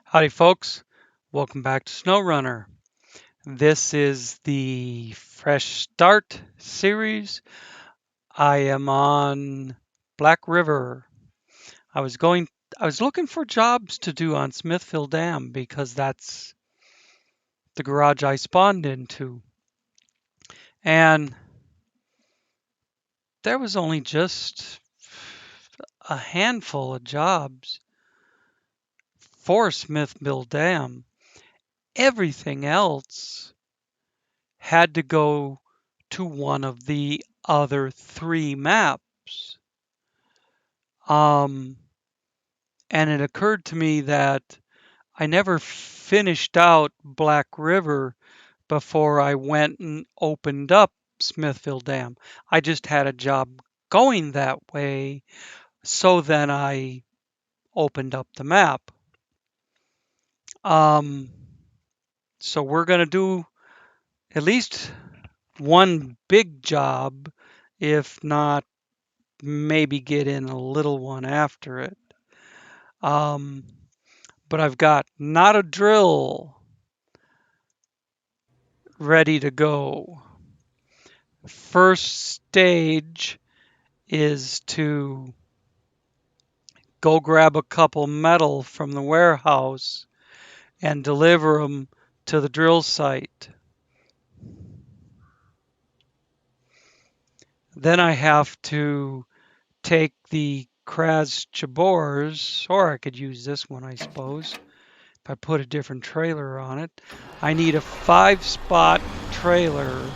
Howdy, folks. Welcome back to SnowRunner. This is the Fresh Start series. I am on Black River. I was going I was looking for jobs to do on Smithville Dam because that's the garage I spawned into. And there was only just a handful of jobs for Smithville Dam. Everything else had to go to one of the other three maps. Um, and it occurred to me that I never finished out Black River before I went and opened up Smithville Dam. I just had a job going that way, so then I opened up the map. Um, so we're going to do at least one big job, if not maybe get in a little one after it. Um, but I've got not a drill ready to go. First stage is to go grab a couple metal from the warehouse and deliver them to the drill site. Then I have to take the Kraz Chabors, or I could use this one, I suppose, if I put a different trailer on it. I need a 5-spot trailer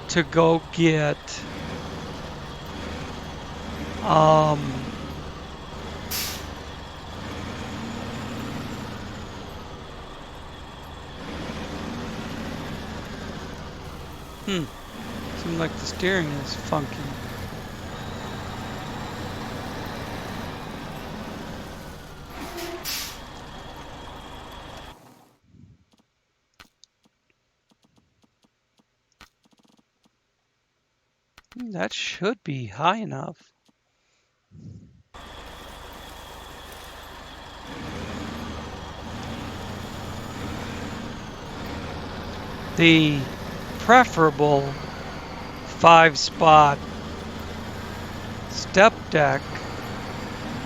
to go get seems like the steering is funky. That should be high enough. The preferable 5-spot step deck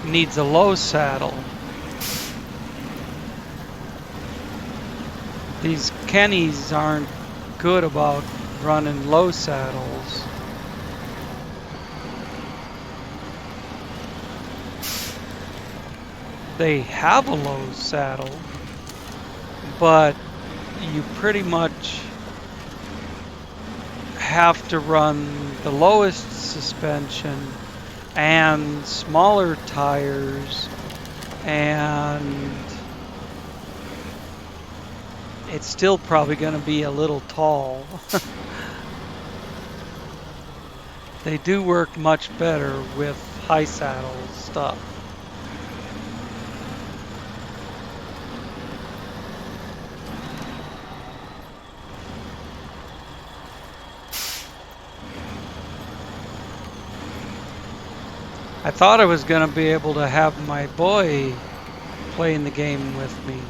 needs a low saddle. These Kennys aren't good about running low saddles. They have a low saddle, but you pretty much have to run the lowest suspension and smaller tires, and it's still probably going to be a little tall. They do work much better with high saddle stuff. I thought I was going to be able to have my boy playing the game with me.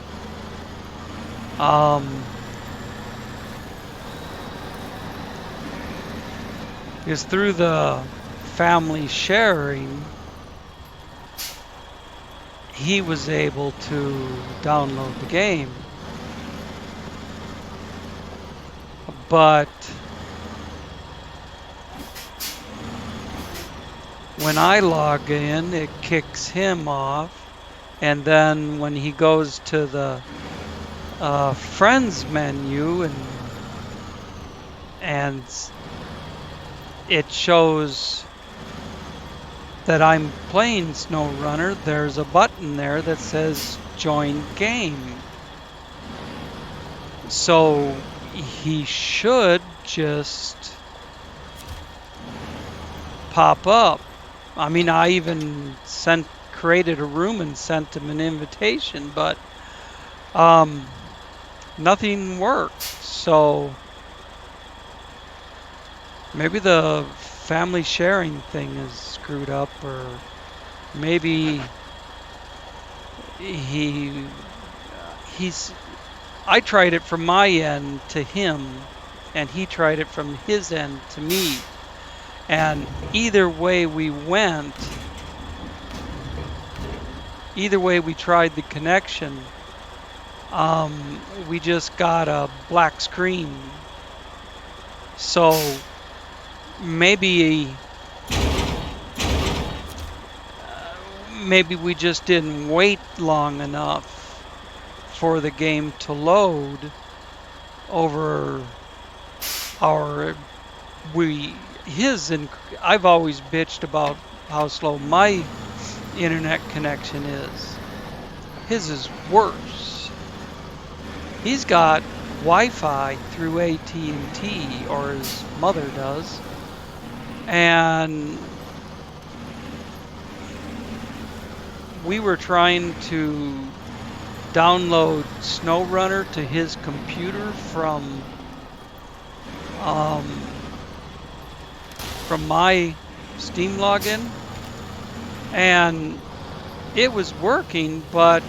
Because through the family sharing, he was able to download the game. But when I log in, it kicks him off. And then when he goes to the friends menu and it shows that I'm playing SnowRunner, there's a button there that says join game. So he should just pop up. I mean, I even created a room and sent him an invitation, but nothing worked. So maybe the family sharing thing is screwed up, or maybe he he's I tried it from my end to him, and he tried it from his end to me. And either way we tried the connection, we just got a black screen. So maybe we just didn't wait long enough for the game to load over our I've always bitched about how slow my internet connection is. His is worse. He's got Wi-Fi through AT&T, or his mother does, and we were trying to download SnowRunner to his computer from my Steam login, and it was working, but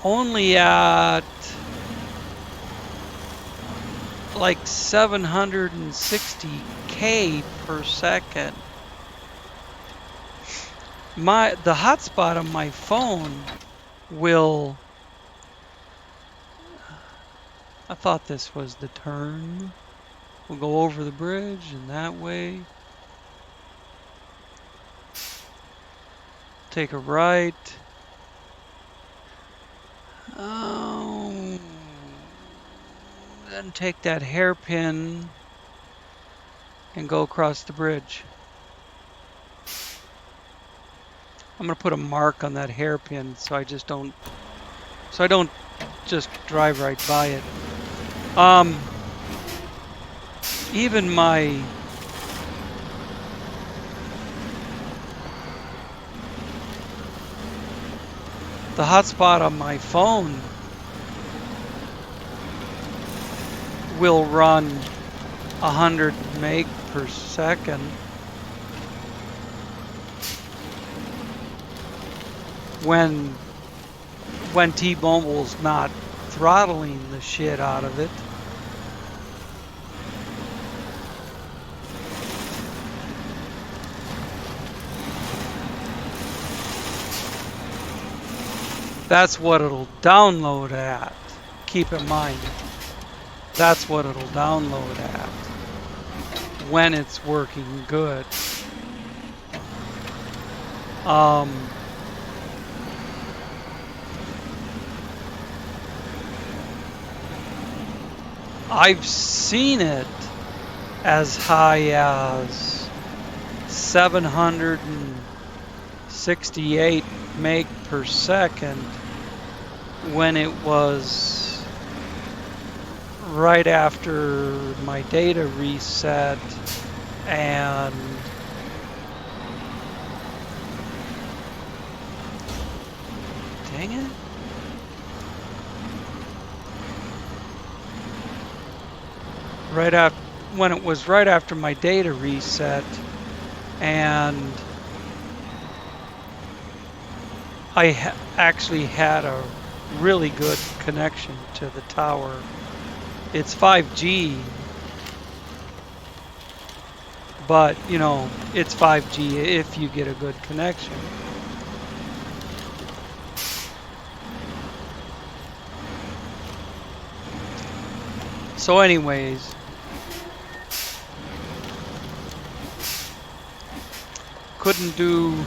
only at like 760k per second. The hotspot on my phone will... I thought this was the turn. We'll go over the bridge and that way. Take a right. Then take that hairpin and go across the bridge. I'm gonna put a mark on that hairpin so I don't just drive right by it. Even the hotspot on my phone will run 100 meg per second. When T-Mobile's not throttling the shit out of it. That's what it'll download at. Keep in mind, that's what it'll download at when it's working good. I've seen it as high as 768 meg per second when it was right after my data reset, and dang it. When it was right after my data reset, and I actually had a really good connection to the tower. It's 5G, but you know, it's 5G if you get a good connection. So anyways, couldn't do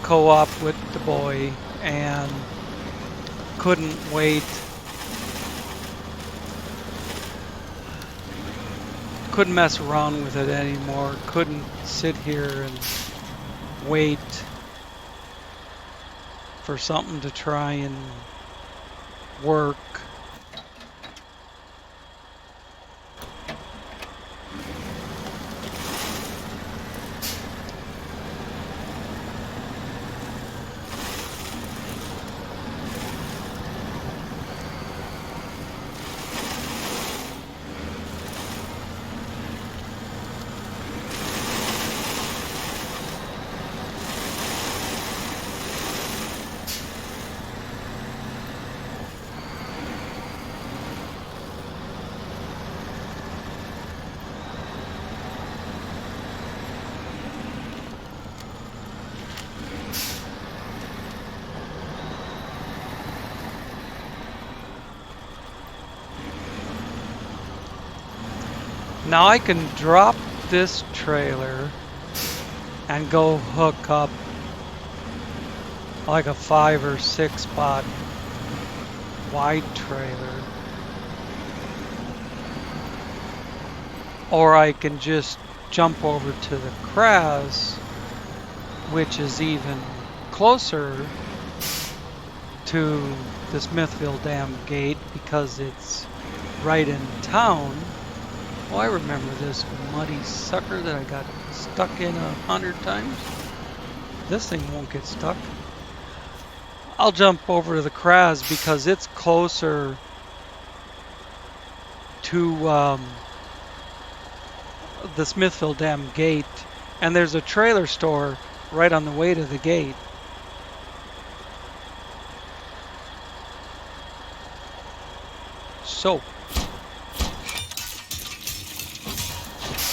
co-op with the boy, and couldn't mess around with it anymore. Couldn't sit here and wait for something to try and work. Now I can drop this trailer and go hook up like a 5 or 6 spot wide trailer. Or I can just jump over to the Kraz, which is even closer to the Smithville Dam gate because it's right in town. Oh, I remember this muddy sucker that I got stuck in 100 times. This thing won't get stuck. I'll jump over to the Kraz because it's closer to the Smithville Dam gate, and there's a trailer store right on the way to the gate. So,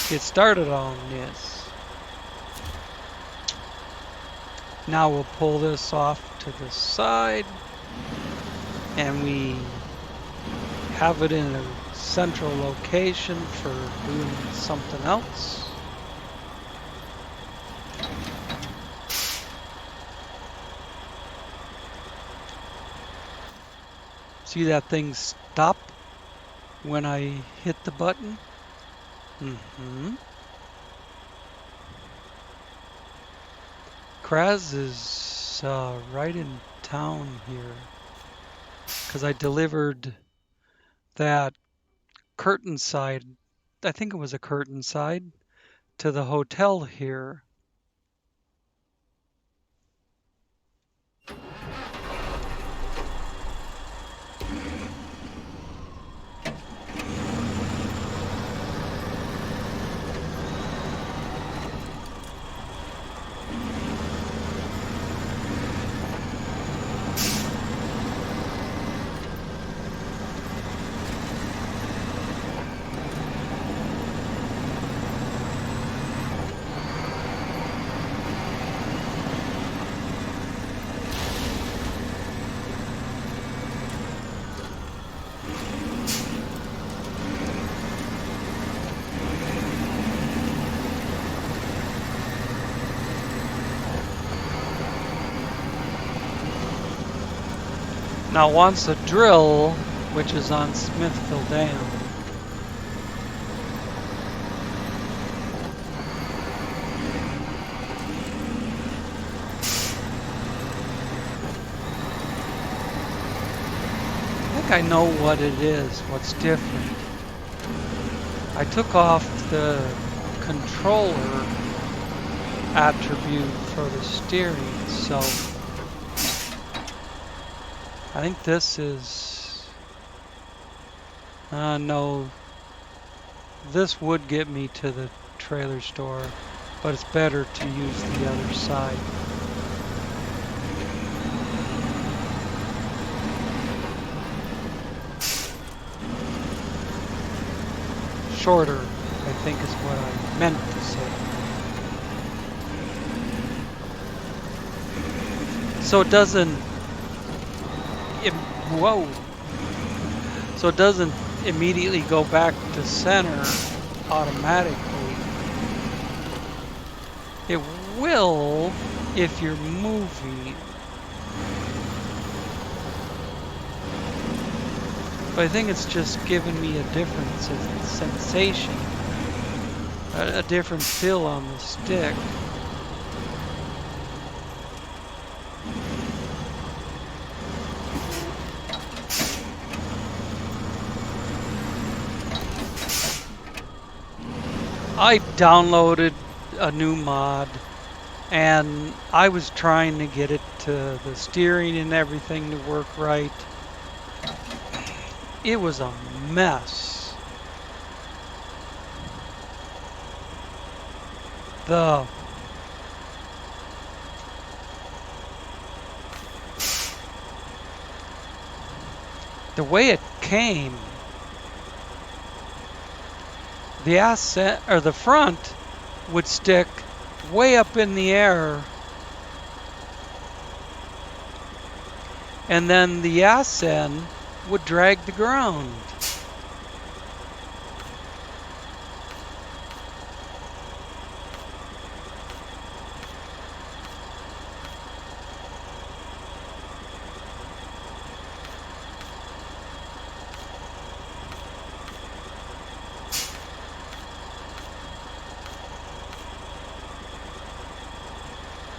get started on this. Now we'll pull this off to the side, and we have it in a central location for doing something else. See that thing stop when I hit the button? Kraz is right in town here because I delivered that curtain side, I think it was a curtain side, to the hotel here. Now once a drill, which is on Smithville Dam. I think I know what it is, what's different. I took off the controller attribute for the steering, so I think this is, no, this would get me to the trailer store, but it's better to use the other side. Shorter, I think is what I meant to say. So it doesn't, so it doesn't immediately go back to center automatically. It will if you're moving. But I think it's just giving me a different sensation, a different feel on the stick. I downloaded a new mod and I was trying to get it to the steering and everything to work right. It was a mess. The way it came, the ascent or the front would stick way up in the air, and then the ascent would drag the ground.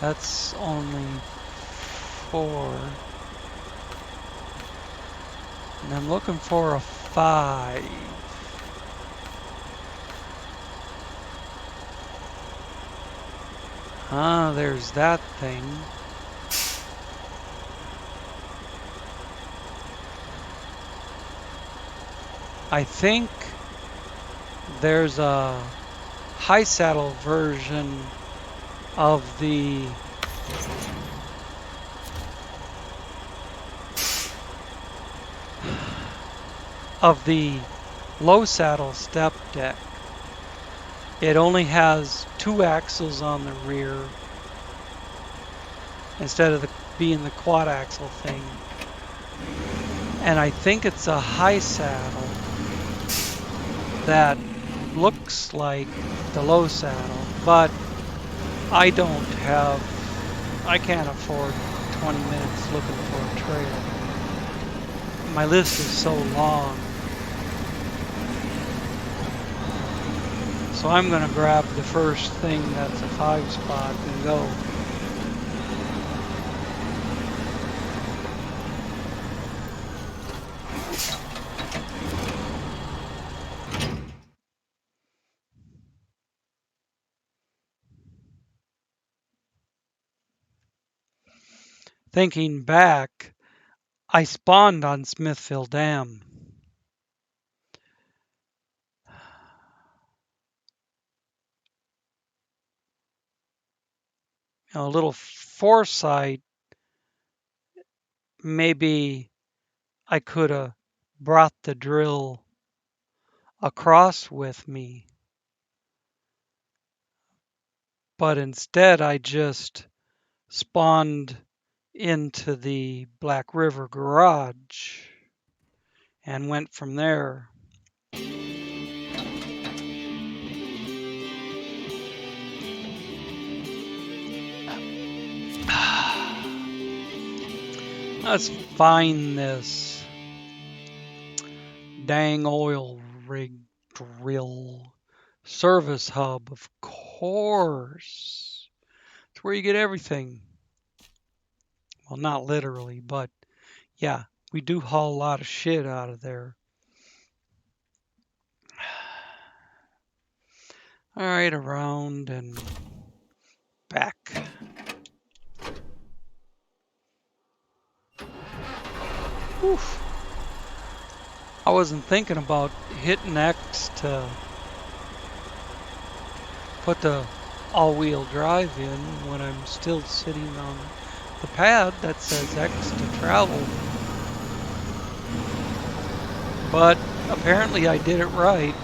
That's only 4. And I'm looking for a 5. Ah, there's that thing. I think there's a high saddle version of the low saddle step deck. It only has 2 axles on the rear instead of being the quad axle thing. And I think it's a high saddle that looks like the low saddle, but I can't afford 20 minutes looking for a trailer. My list is so long. So I'm going to grab the first thing that's a 5-spot and go. Thinking back, I spawned on Smithville Dam. A little foresight, maybe I could have brought the drill across with me. But instead I just spawned into the Black River garage and went from there. Let's find this dang oil rig drill service hub, of course. It's where you get everything. Well, not literally, but yeah, we do haul a lot of shit out of there. All right, around and back. Oof. I wasn't thinking about hitting X to put the all-wheel drive in when I'm still sitting on the pad that says X to travel. But apparently I did it right,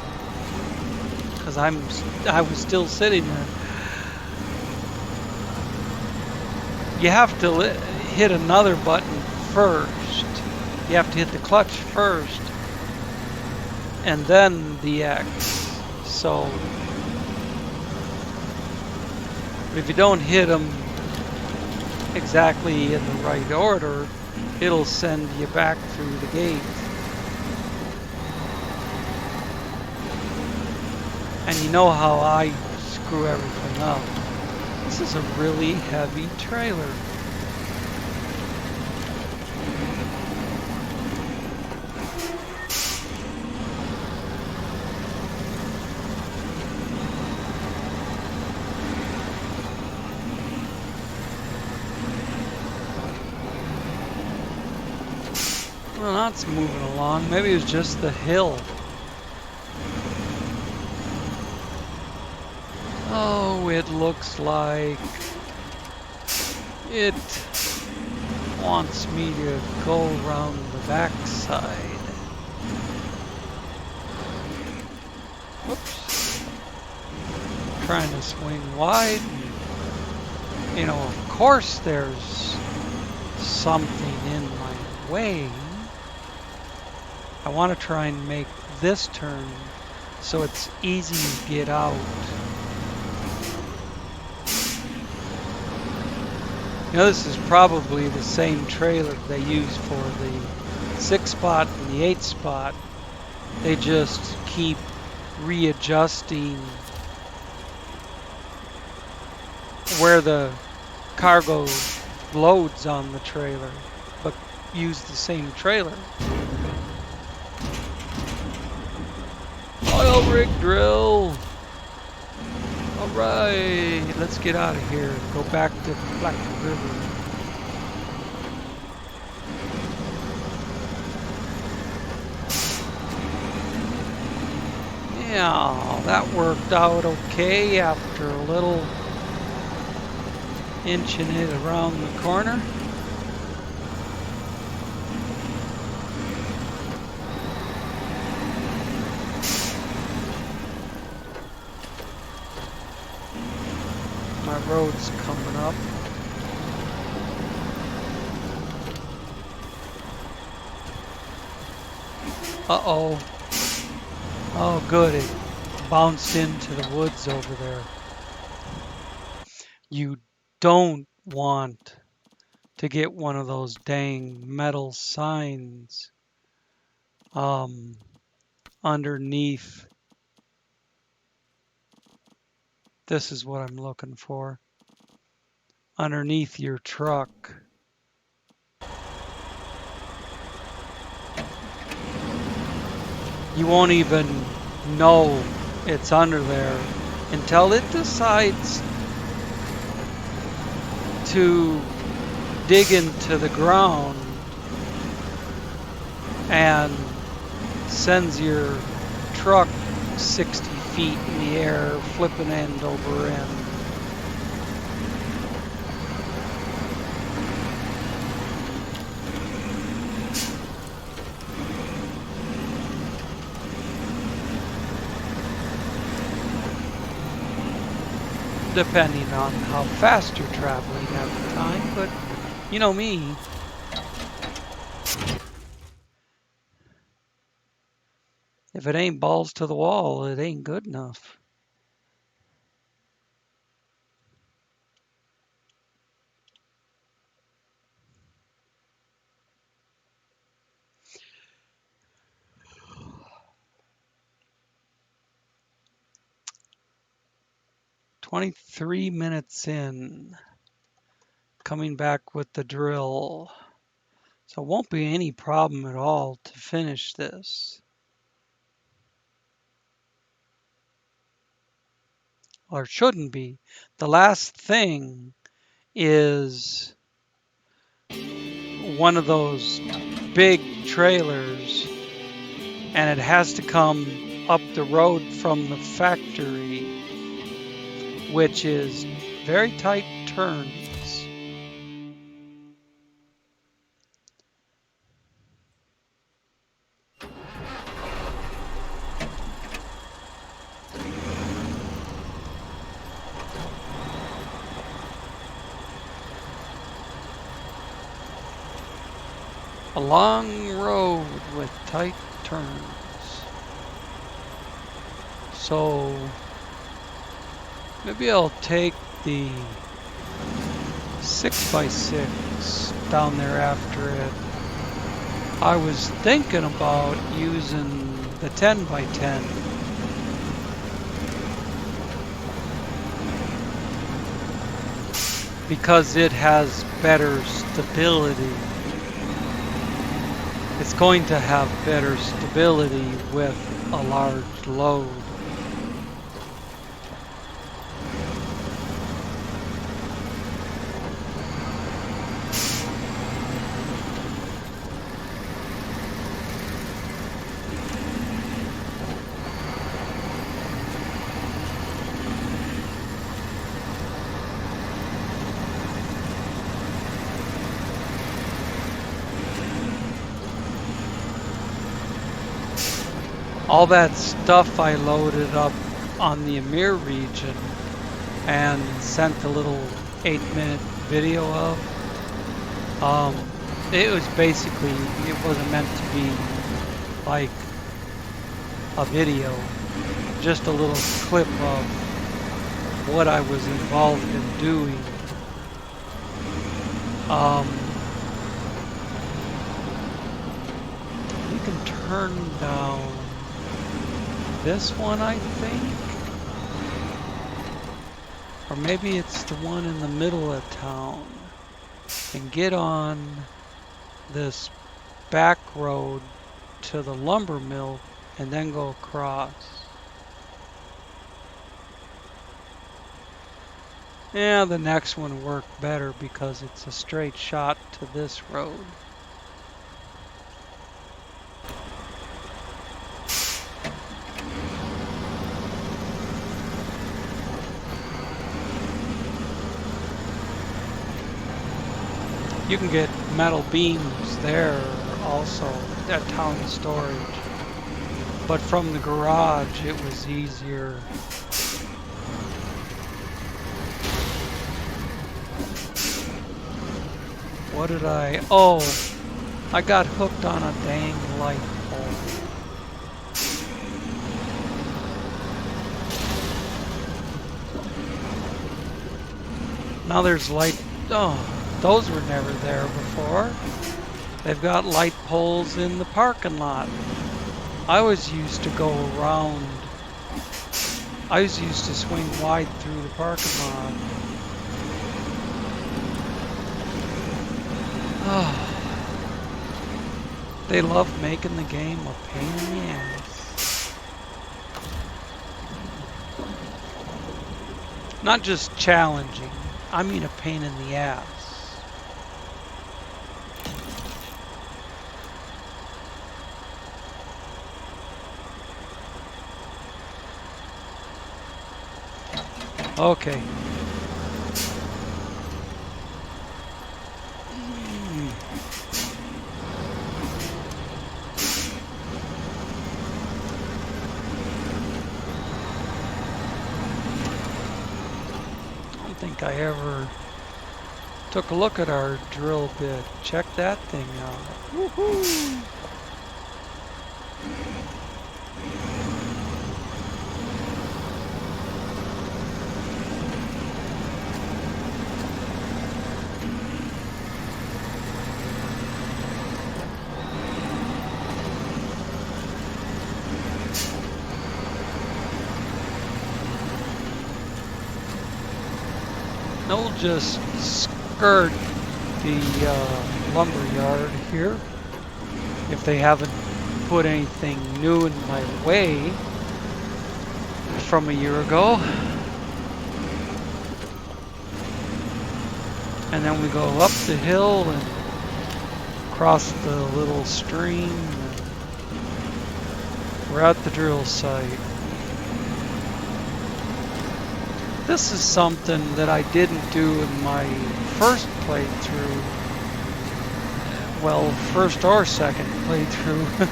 because I was still sitting there. You have to hit another button first. You have to hit the clutch first, and then the X. So, but if you don't hit them exactly in the right order, it'll send you back through the gate. And you know how I screw everything up. This is a really heavy trailer. Well, that's moving along. Maybe it was just the hill. Oh, it looks like it wants me to go around the backside. Whoops. Trying to swing wide. You know, of course there's something in my way. I want to try and make this turn so it's easy to get out. You know, this is probably the same trailer they use for the 6-spot and the 8-spot. They just keep readjusting where the cargo loads on the trailer, but use the same trailer. Oil rig drill. All right, let's get out of here. Go back to Black River. Yeah, that worked out okay after a little inching it around the corner. My road's coming up. Uh-oh. Oh, good. It bounced into the woods over there. You don't want to get one of those dang metal signs underneath. This is what I'm looking for. Underneath your truck. You won't even know it's under there until it decides to dig into the ground and sends your truck 60 feet in the air, flipping end over end. Depending on how fast you're traveling at the time, but you know me. If it ain't balls to the wall, it ain't good enough. "23 minutes in, coming back with the drill. So it won't be any problem at all to finish this. Or shouldn't be. The last thing is one of those big trailers, and it has to come up the road from the factory, which is very tight turns. A long road with tight turns. So maybe I'll take the 6x6 down there after it. I was thinking about using the 10x10. Because it has better stability. It's going to have better stability with a large load. All that stuff I loaded up on the Amir region and sent a little 8-minute video of. It was basically, it wasn't meant to be like a video, just a little clip of what I was involved in doing. You can turn down this one, I think. Or maybe it's the one in the middle of town. And get on this back road to the lumber mill and then go across. Yeah, the next one worked better because it's a straight shot to this road. You can get metal beams there also at town storage. But from the garage, it was easier. What did I... Oh, I got hooked on a dang light pole. Now there's light... Oh, those were never there before. They've got light poles in the parking lot. I always used to go around. I always used to swing wide through the parking lot. Oh. They love making the game a pain in the ass. Not just challenging, I mean a pain in the ass. Okay. I don't think I ever took a look at our drill bit. Check that thing out. Woohoo! And we'll just skirt the lumber yard here. If they haven't put anything new in my way from a year ago. And then we go up the hill and cross the little stream. And we're at the drill site. This is something that I didn't do in my first playthrough. Well, first or second playthrough.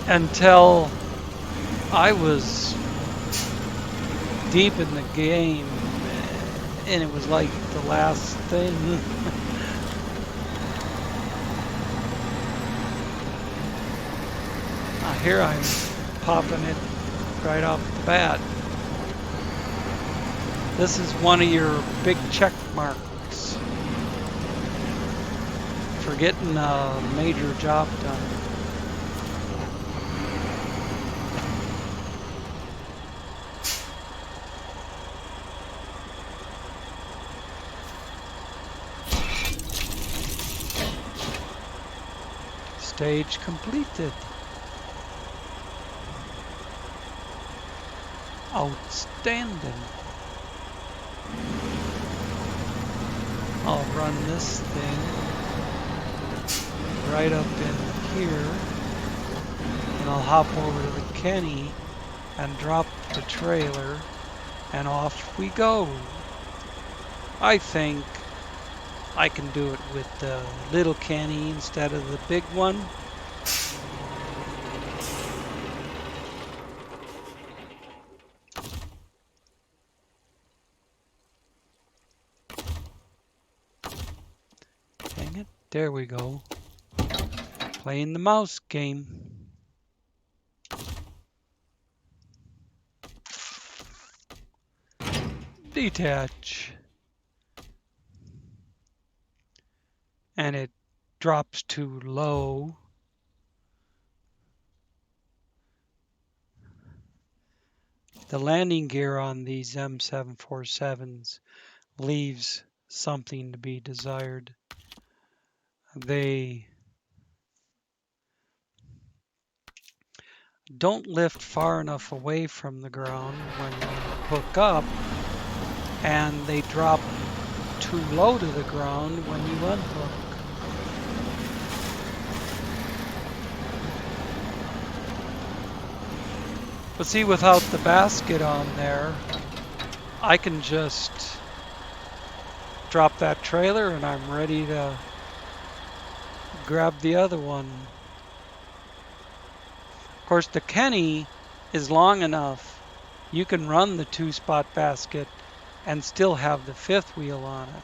Until I was deep in the game, and it was like the last thing. Here I'm popping it right off the bat. This is one of your big check marks for getting a major job done. Stage completed. Outstanding. I'll run this thing right up in here, and I'll hop over to the Kenny and drop the trailer, and off we go. I think I can do it with the little Kenny instead of the big one. Dang it, there we go. Playing the mouse game. Detach. And it drops too low. The landing gear on these M747s leaves something to be desired. They don't lift far enough away from the ground when you hook up, and they drop too low to the ground when you unhook. But see, without the basket on there, I can just drop that trailer and I'm ready to grab the other one. Of course, the Kenny is long enough. You can run the 2-spot basket and still have the 5th wheel on it.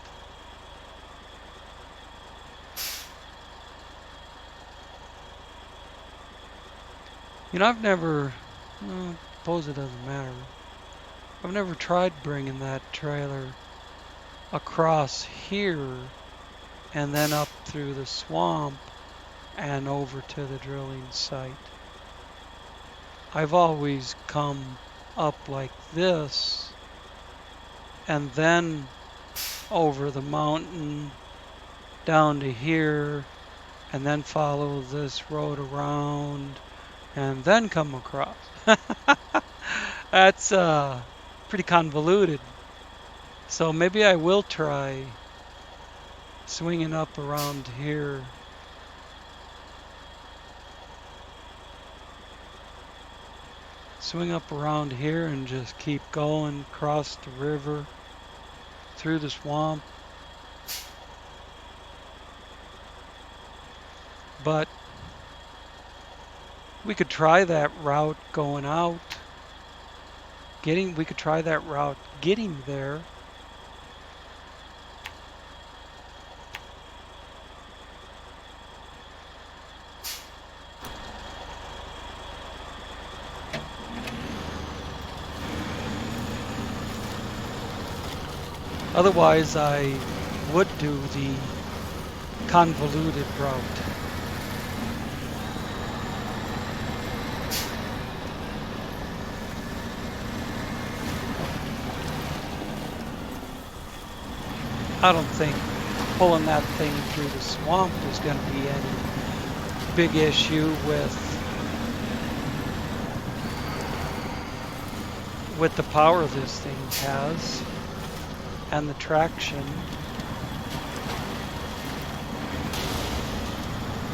You know, I've never, well, I suppose it doesn't matter. I've never tried bringing that trailer across here and then up through the swamp and over to the drilling site. I've always come up like this and then over the mountain down to here and then follow this road around and then come across. That's pretty convoluted. So maybe I will try swinging up around here. Swing up around here and just keep going across the river, through the swamp. But we could try that route going out. We could try that route getting there. Otherwise, I would do the convoluted route. I don't think pulling that thing through the swamp is going to be any big issue with the power this thing has and the traction.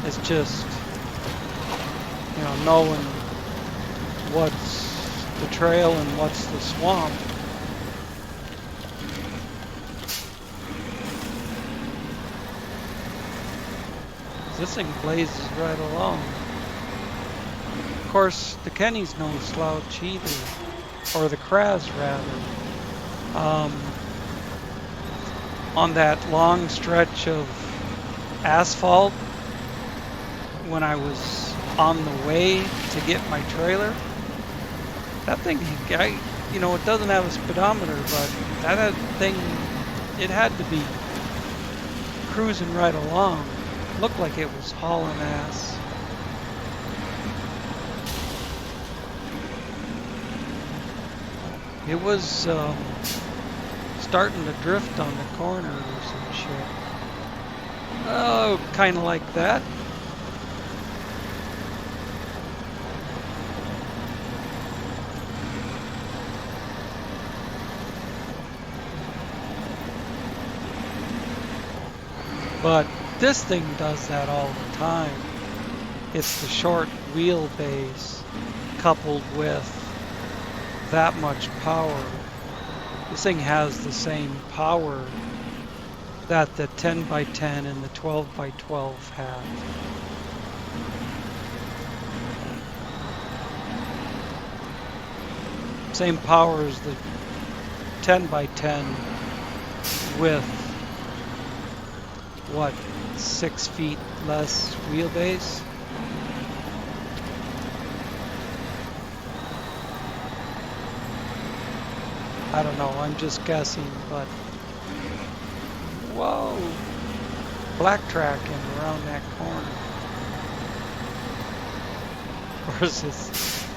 It's just, you know, knowing what's the trail and what's the swamp. This thing blazes right along. Of course, the Kenny's no slouch either, or the Kraz rather. On that long stretch of asphalt, when I was on the way to get my trailer, that thing, you know, it doesn't have a speedometer, but that thing, it had to be cruising right along. Looked like it was hauling ass. It was starting to drift on the corners and shit. Oh, kind of like that. But this thing does that all the time. It's the short wheelbase coupled with that much power. This thing has the same power that the 10x10 and the 12x12 have. Same power as the 10x10 with, what, 6 feet less wheelbase? I don't know, I'm just guessing, but whoa, black tracking around that corner. Of course, it's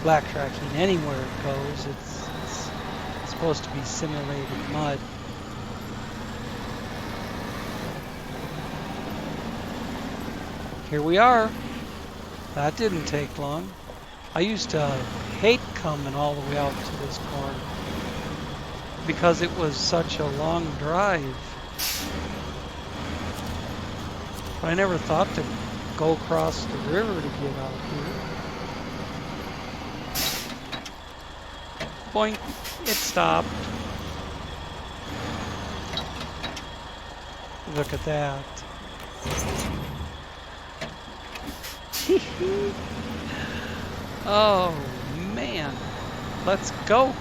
black tracking anywhere it goes. It's supposed to be simulated mud. Here we are. That didn't take long. I used to hate coming all the way out to this corner because it was such a long drive. But I never thought to go across the river to get out here. Boink, it stopped. Look at that. Oh man, let's go.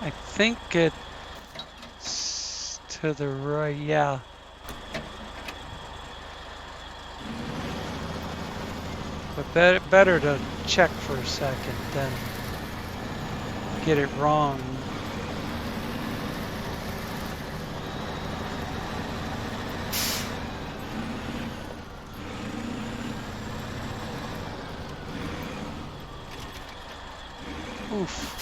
I think it's to the right, yeah. But better to check for a second than get it wrong. Oof.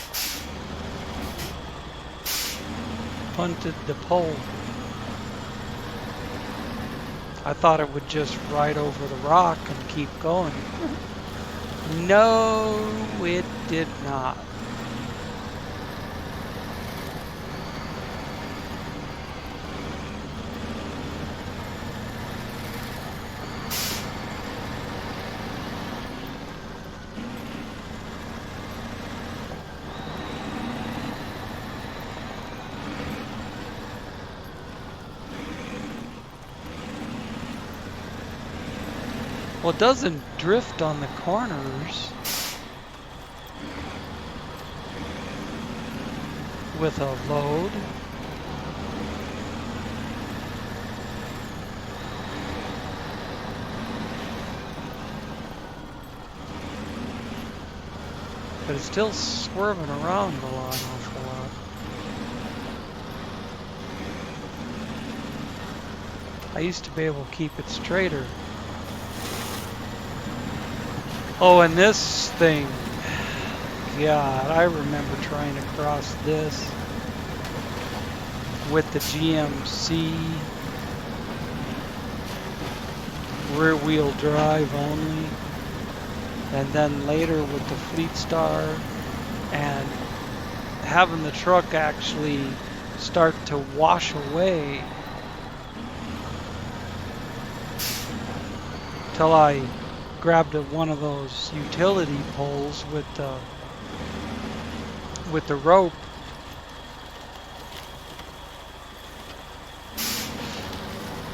Punted the pole. I thought it would just ride over the rock and keep going. No, it did not. Well, it doesn't drift on the corners with a load. But it's still swerving around a lot, an awful lot. I used to be able to keep it straighter. Oh, and this thing, God, I remember trying to cross this with the GMC rear wheel drive only, and then later with the Fleet Star, and having the truck actually start to wash away till I grabbed one of those utility poles with the rope.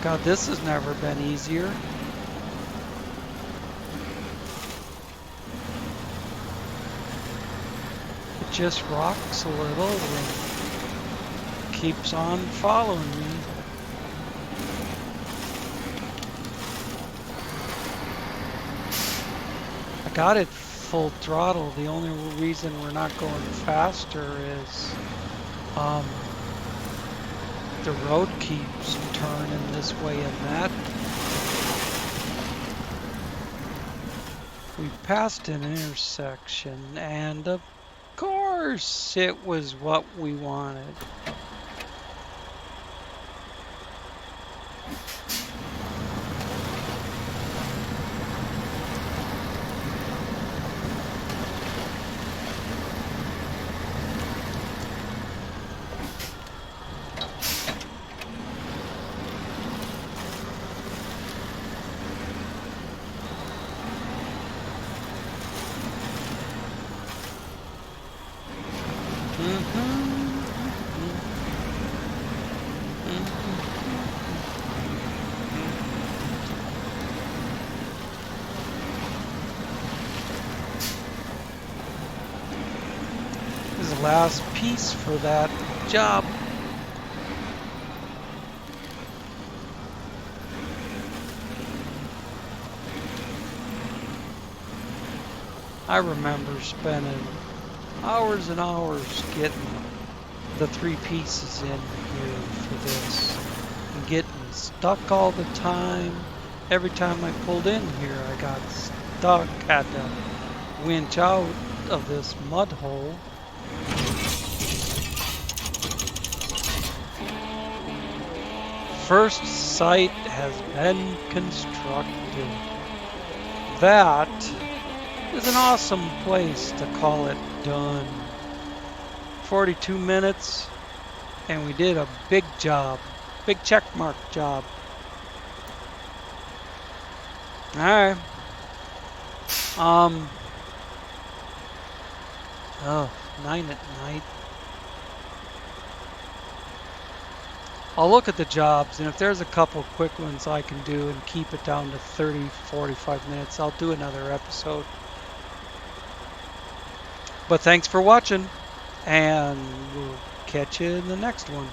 God, this has never been easier. It just rocks a little and keeps on following me. Got it full throttle. The only reason we're not going faster is the road keeps turning this way and that. We passed an intersection, and of course it was what we wanted. last piece for that job. I remember spending hours and hours getting the 3 pieces in here for this and getting stuck all the time. Every time I pulled in here, I got stuck, had to winch out of this mud hole. First site has been constructed. That is an awesome place to call it done. 42 minutes, and we did a big job, big check mark job. All right. Oh, 9 at night. I'll look at the jobs, and if there's a couple quick ones I can do and keep it down to 30, 45 minutes, I'll do another episode. But thanks for watching, and we'll catch you in the next one.